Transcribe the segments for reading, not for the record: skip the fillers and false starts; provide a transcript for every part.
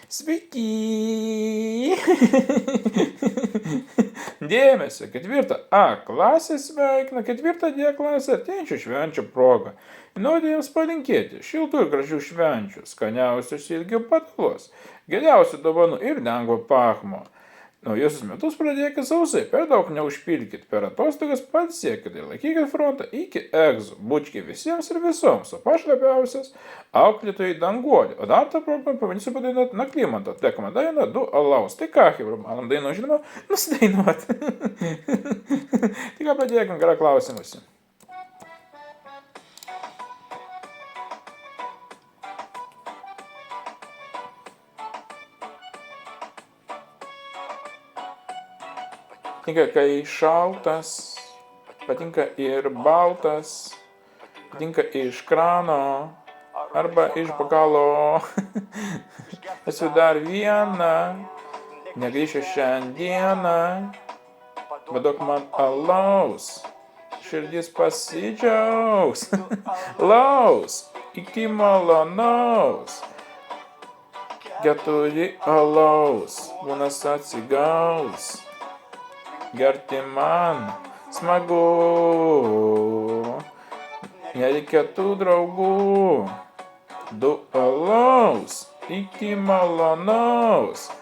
Sveiki! Dėmesio, 4A klasė sveikina 4D klasę artėjančių švenčių proga. Noriu jiems palinkėti šiltų ir gražių švenčių, skaniausios ilgių patalos, geriausių dovanų ir lengvo pachmo. Naujosius metus pradėkit sausai, per daug neužpilkit, per atostogas pailsėkit ir laikykit frontą iki egzų, bučkiai visiems ir visoms, o pašlapiausias auklėtojai danguolį. O dar tą programą pabandysiu padainuoti Naklimanto atliekama daina Du alaus. Tai ką, Hebra, manom daino žinoma, nusidainuoti. Tai ką pradėkim, gerą klausimusi. Patinka, kai šaltas, patinka ir baltas, patinka iš krano arba iš bokalo. Esu dar viena, negrįšiu šiandieną, duok man alaus, širdis pasidžiaugs. Alaus, iki malonaus, 4 alaus, būnas atsigaus. Gerti man smagu, nereikia tų draugų. 2 alaus, iki malonaus,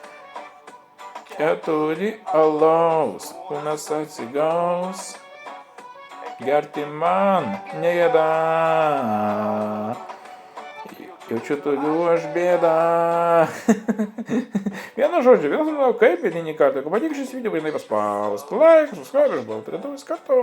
4 alaus, kūnas atsigaus. Gerti man negėda, jaučiu turiu aš bėdą. Vienu žodžiu, kaip eilinį kartą, jeigu patik šis video, būtinai paspausk like, subscribe, išbalti, rytoj kartu.